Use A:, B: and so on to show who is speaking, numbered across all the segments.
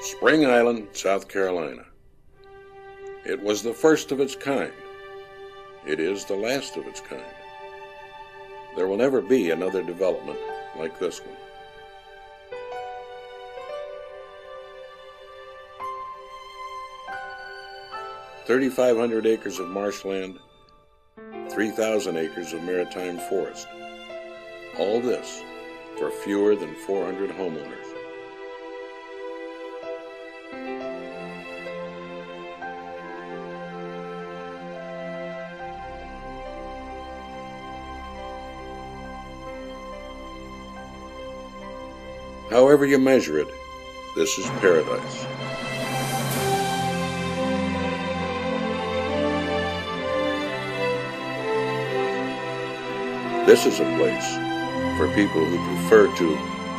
A: Spring Island, South Carolina. It was the first of its kind. It is the last of its kind. There will never be another development like this one. "3,500 acres of marshland, 3,000 acres of maritime forest. All this for fewer than 400 homeowners. However you measure it, this is paradise. This is a place for people who prefer to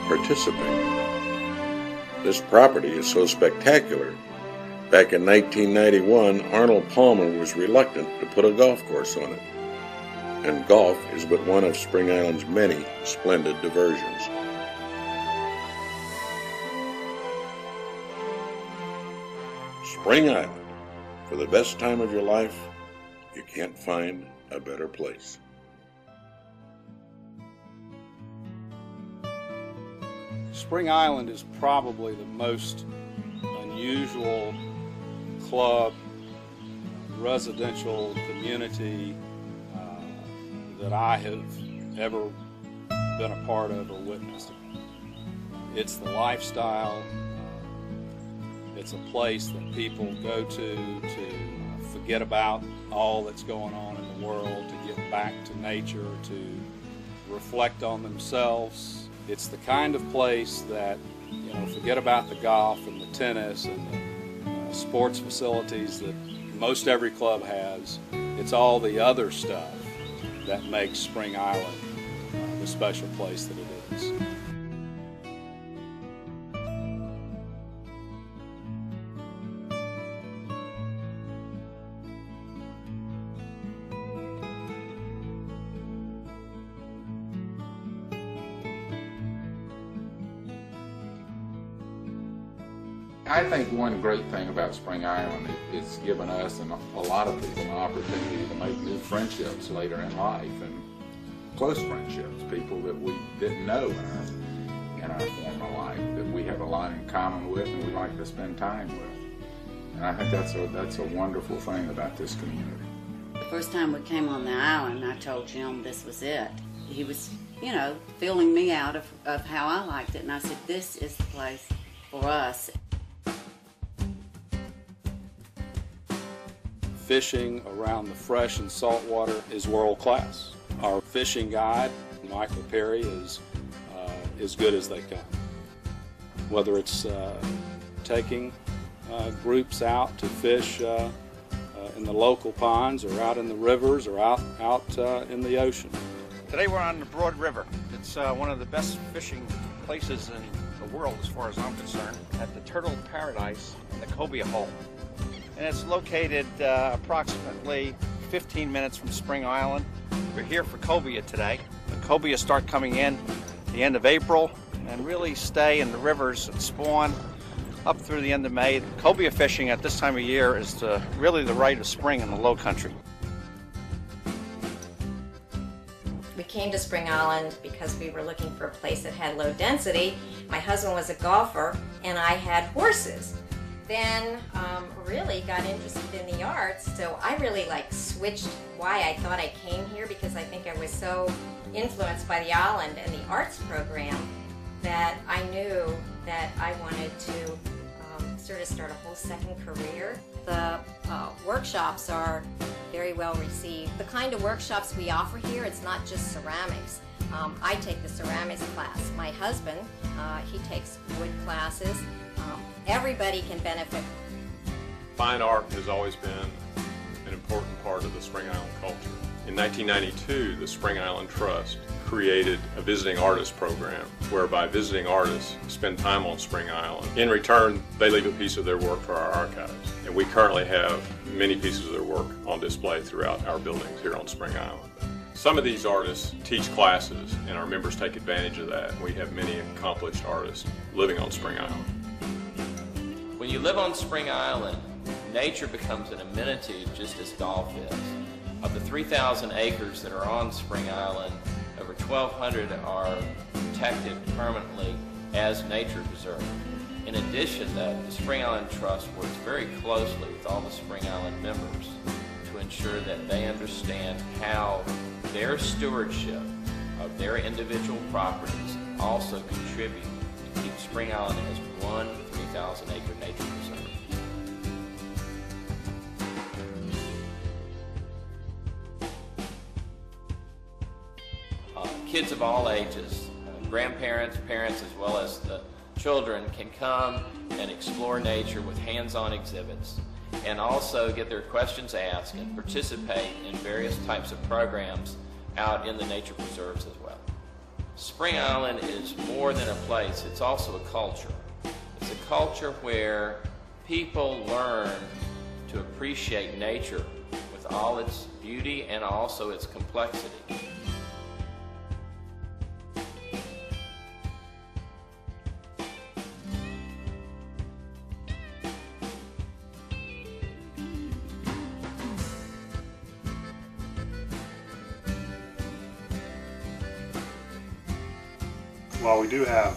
A: participate. This property is so spectacular, back in 1991, Arnold Palmer was reluctant to put a golf course on it. And golf is but one of Spring Island's many splendid diversions. Spring Island, for the best time of your life, you can't find a better place.
B: Spring Island is probably the most unusual club, residential community that I have ever been a part of or witnessed. It's the lifestyle. It's a place that people go to forget about all that's going on in the world, to get back to nature, to reflect on themselves. It's the kind of place that, forget about the golf and the tennis and the sports facilities that most every club has. It's all the other stuff that makes Spring Island the special place that it is.
C: I think one great thing about Spring Island is it's given us and a lot of people an opportunity to make new friendships later in life, and close friendships, people that we didn't know in our former life, that we have a lot in common with and we like to spend time with. And I think that's a wonderful thing about this community.
D: The first time we came on the island, I told Jim this was it. He was, filling me out of how I liked it, and I said, this is the place for us.
B: Fishing around the fresh and salt water is world class. Our fishing guide, Michael Perry, is as good as they come. Whether it's taking groups out to fish in the local ponds or out in the rivers or out in the ocean.
E: Today we're on the Broad River. It's one of the best fishing places in the world as far as I'm concerned, at the Turtle Paradise in the Cobia Hole. And it's located approximately 15 minutes from Spring Island. We're here for cobia today. The cobia start coming in at the end of April and really stay in the rivers and spawn up through the end of May. Cobia fishing at this time of year is really the rite of spring in the low country.
F: We came to Spring Island because we were looking for a place that had low density. My husband was a golfer and I had horses. Then really got interested in the arts, so I really switched why I thought I came here, because I think I was so influenced by the island and the arts program that I knew that I wanted to sort of start a whole second career. The workshops are very well received. The kind of workshops we offer here, it's not just ceramics. I take the ceramics class. My husband, he takes wood classes. Everybody can benefit.
G: Fine art has always been an important part of the Spring Island culture. In 1992, the Spring Island Trust created a visiting artist program whereby visiting artists spend time on Spring Island. In return, they leave a piece of their work for our archives. And we currently have many pieces of their work on display throughout our buildings here on Spring Island. Some of these artists teach classes, and our members take advantage of that. We have many accomplished artists living on Spring Island.
H: When you live on Spring Island, nature becomes an amenity just as golf is. Of the 3,000 acres that are on Spring Island, over 1,200 are protected permanently as nature reserve. In addition, the Spring Island Trust works very closely with all the Spring Island members to ensure that they understand how their stewardship of their individual properties also contribute to keep Spring Island as one 3,000-acre nature reserve. Kids of all ages, grandparents, parents, as well as the children can come and explore nature with hands-on exhibits and also get their questions asked and participate in various types of programs out in the nature preserves as well. Spring Island is more than a place, it's also a culture. It's a culture where people learn to appreciate nature with all its beauty and also its complexity.
I: Well, we do have,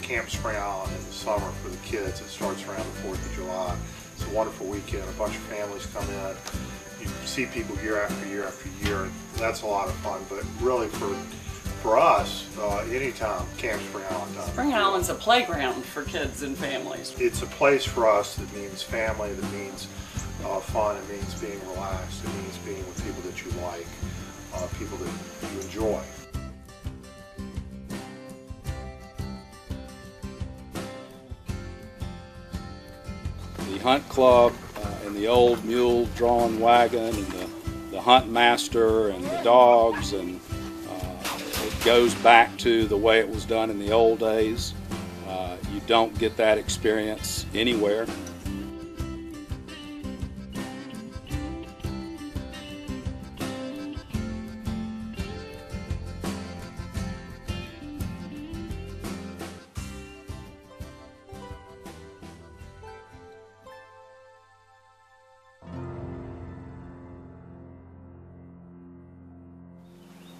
I: Camp Spring Island in the summer for the kids. It starts around the 4th of July. It's a wonderful weekend. A bunch of families come in. You see people year after year after year. That's a lot of fun. But really, for us, anytime Camp Spring Island time.
J: Spring Island's a playground for kids and families.
I: It's a place for us that means family, that means fun, it means being relaxed, it means being with people that you like, people that you enjoy.
B: The hunt club and the old mule drawn wagon and the hunt master and the dogs, and it goes back to the way it was done in the old days. You don't get that experience anywhere.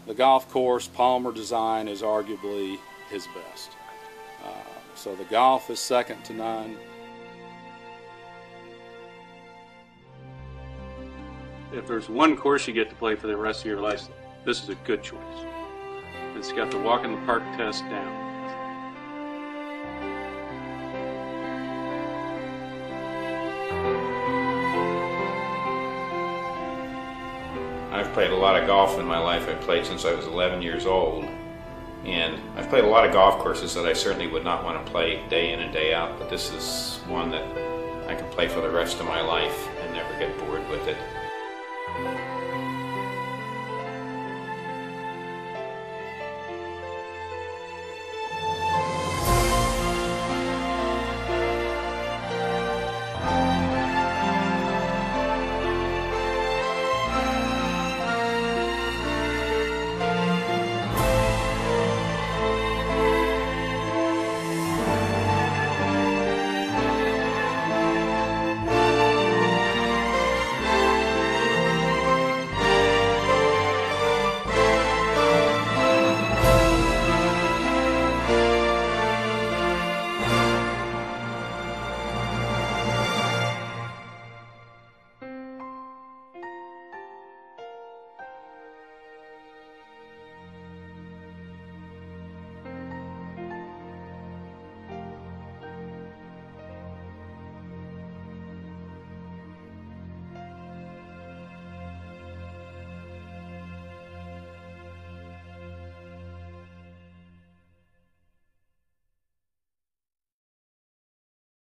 B: The golf course, Palmer design, is arguably his best. So the golf is second to none.
K: If there's one course you get to play for the rest of your life, this is a good choice. It's got the walk in the park test down.
L: I've played a lot of golf in my life. I've played since I was 11 years old. And I've played a lot of golf courses that I certainly would not want to play day in and day out, but this is one that I can play for the rest of my life and never get bored with it.